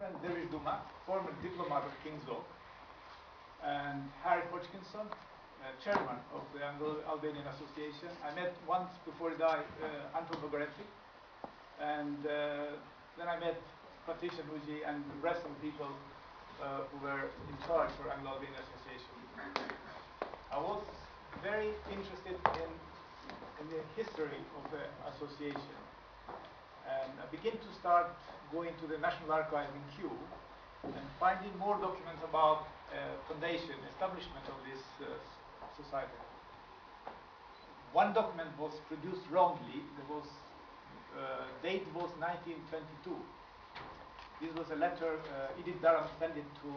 friend David Duma, former diplomat of King's Law, and Harry Hodgkinson, chairman of the Anglo-Albanian Association. I met once before he died Anton Bogaretti, and then I met Patricia Nuji and the rest of the people who were in charge for Anglo-Albanian Association. I was very interested in the history of the association, and I began to start going to the National Archive in Kew and finding more documents about foundation, establishment of this society. One document was produced wrongly. There was date was 1922. This was a letter Edith Durham sent it to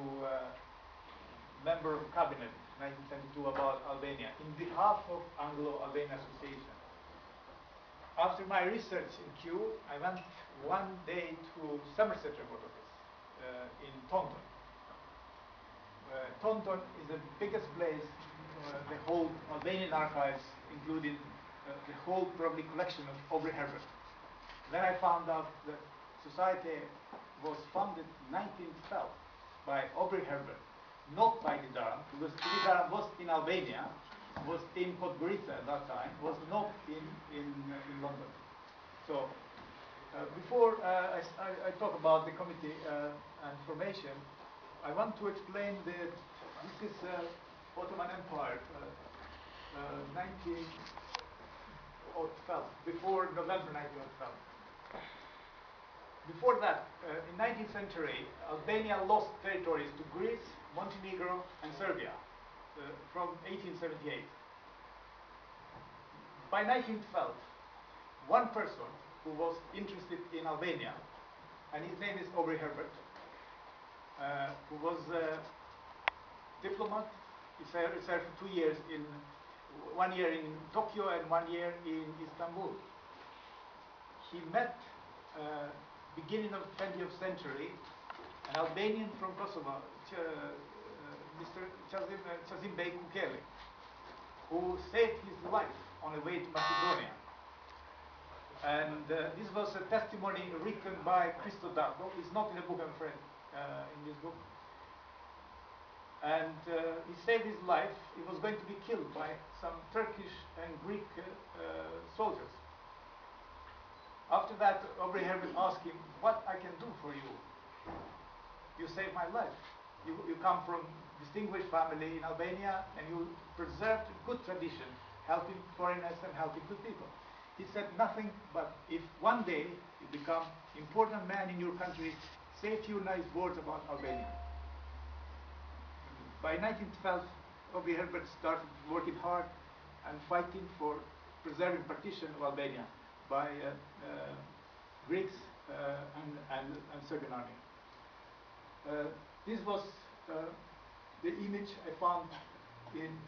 member of cabinet 1922 about Albania in behalf of Anglo-Albanian Association. After my research in Kew, I went one day to Somerset Record Office in Taunton. Taunton is the biggest place, the whole Albanian archives, including the whole probably collection of Aubrey Herbert. Then I found out that society was founded in 1912 by Aubrey Herbert, not by Edith Durham, because Edith Durham was in Albania, was in Podgorica at that time, was not in London. So before I talk about the committee and formation, I want to explain that this is Ottoman Empire, 1912, before November 1912. Before that, in 19th century, Albania lost territories to Greece, Montenegro, and Serbia from 1878. By 1912, one person who was interested in Albania, and his name is Aubrey Herbert, who was a diplomat. He served for 2 years 1 year in Tokyo and 1 year in Istanbul. He met, beginning of the 20th century, an Albanian from Kosovo, Mr. Chazim Bey Kukeli, who saved his life on the way to Macedonia. And this was a testimony written by Christo Dago. It's not in the book, I'm afraid, in this book. And he saved his life. He was going to be killed by some Turkish and Greek soldiers. After that, Aubrey Herbert asked him, "What I can do for you? You saved my life. You come from distinguished family in Albania, and you preserved good tradition, helping foreigners and helping good people." He said nothing but, "If one day you become important man in your country, say a few nice words about Albania." By 1912, Aubrey Herbert started working hard and fighting for preserving partition of Albania by Greeks and Serbian army. This was the image I found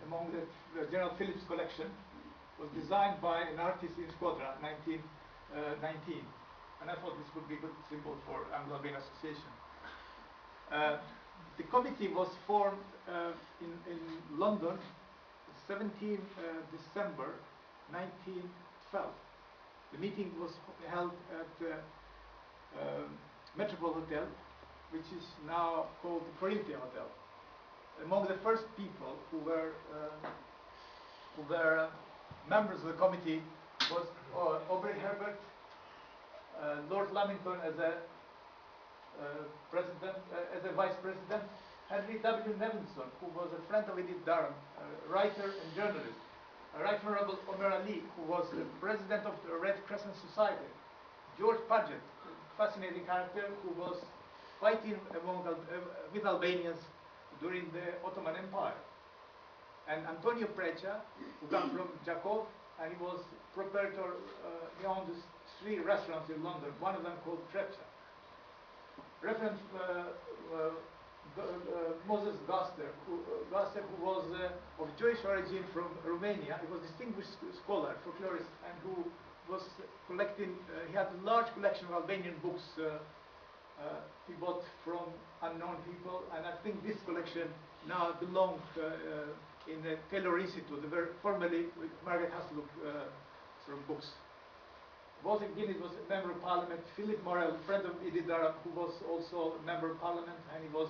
among the General Phillips collection. Was designed by an artist in Squadra, 1919, and I thought this would be a good symbol for Anglo-Albanian Association. The committee was formed in London, 17 December 1912. The meeting was held at the Metropole Hotel, which is now called the Corinthia Hotel. Among the first people who were members of the committee was Aubrey Herbert, Lord Lamington as a president, as a vice president, Henry W. Nevinson, who was a friend of Edith Durham, writer and journalist, Right Honorable Omer Ali, who was the president of the Red Crescent Society, George Paget, fascinating character who was fighting with Albanians during the Ottoman Empire, and Antonio Precha, who comes from Jakov, and he was proprietor, he owned 3 restaurants in London, one of them called Trepcha. Reverend Moses Gaster, who was of Jewish origin from Romania. He was a distinguished scholar, folklorist, and who was collecting, he had a large collection of Albanian books he bought from unknown people, and I think this collection now belongs in the Taylor Institute, where formerly Margaret Hasselhoff books. Wolfgang Guinness was a member of parliament. Philip Morel, friend of Edith Darab, who was also a member of parliament, and he was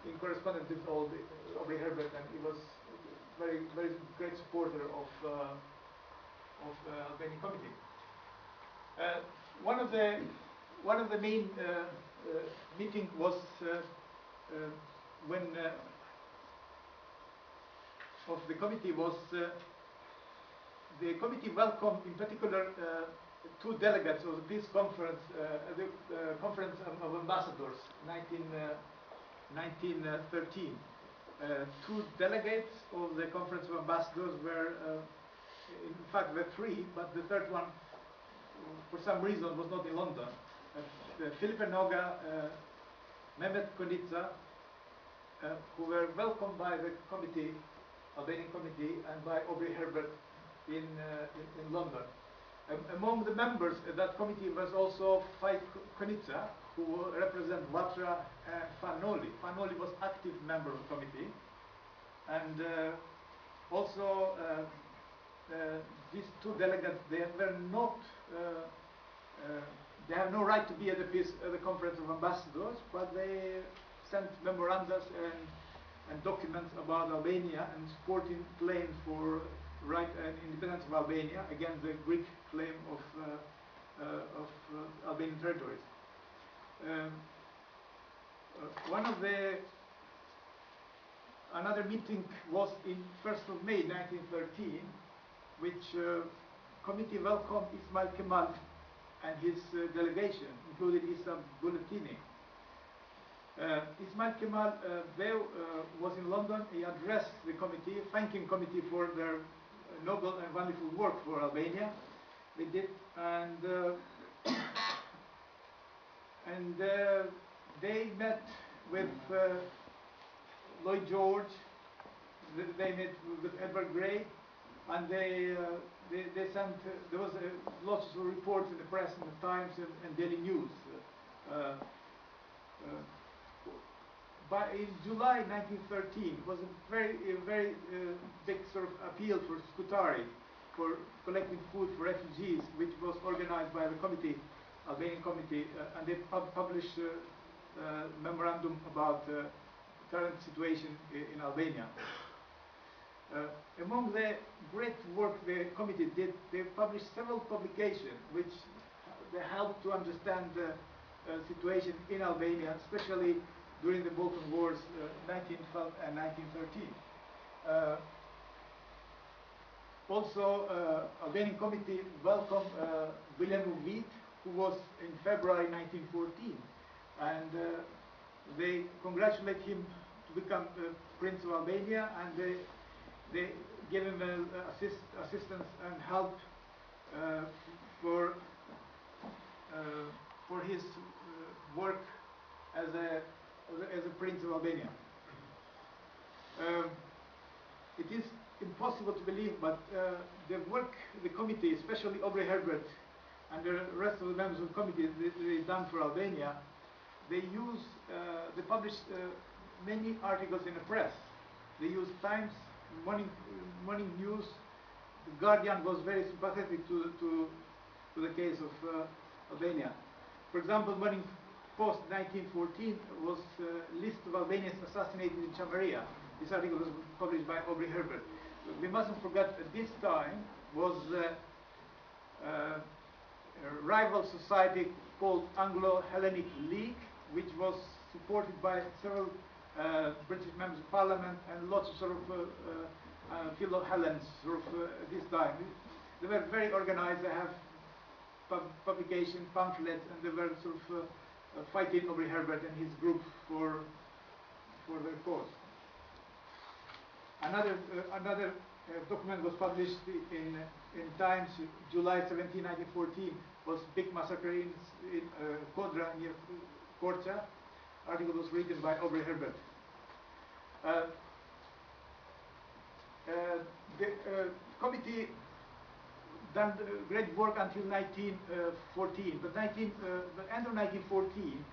in correspondence with Aubrey Herbert, and he was very great supporter of Albanian committee. One of the main meeting was when of the committee was the committee welcomed in particular two delegates of the peace conference, the conference of ambassadors, 1913. Two delegates of the conference of ambassadors were, in fact, there were three, but the third one, for some reason, was not in London. Filipe Noga, Mehmet Konica, who were welcomed by the committee, Albanian committee, and by Aubrey Herbert in London. Among the members of that committee was also Fajt Konica, who represent Vatra and Fanoli. Fanoli was active member of the committee, and also these two delegates, they were not, they have no right to be at the conference of ambassadors, but they sent memoranda and documents about Albania and supporting claims for right and independence of Albania against the Greek claim of Albanian territories. Another meeting was in 1st of May 1913, which committee welcomed Ismail Kemal and his delegation, including Issa Bulletini. Ismail Kemal was in London. He addressed the committee, thanking committee for their noble and wonderful work for Albania. They did, and they met with Lloyd George. They met with Edward Grey, and they sent. There was lots of reports in the press, in the Times and Daily News. In July 1913, it was a very big sort of appeal for Scutari for collecting food for refugees, which was organized by the committee, Albanian committee, and they published a memorandum about the current situation in Albania. Among the great work the committee did, they published several publications which they helped to understand the situation in Albania, especially during the Balkan Wars, 1912 and 1913. Also, Albanian committee welcomed William Uvit, who was in February 1914, and they congratulate him to become Prince of Albania, and they gave him assistance and help for his work as a Prince of Albania. It is impossible to believe, but the work the committee, especially Aubrey Herbert and the rest of the members of the committee, they done for Albania, they publish many articles in the press. They use Times, Morning News. The Guardian was very sympathetic to the case of Albania. For example, Morning Post 1914 was a list of Albanians assassinated in Chamaria. This article was published by Aubrey Herbert. We mustn't forget at this time was a rival society called Anglo-Hellenic League, which was supported by several British members of parliament and lots of sort of Philo-Hellens at this time. They were very organized. They have publication, pamphlets, and they were sort of fighting Aubrey Herbert and his group for their cause. Another document was published in Times, July 17, 1914, was big massacre in Kodra near Korcha. Article was written by Aubrey Herbert. The committee done great work until 1914, but the end of 1914,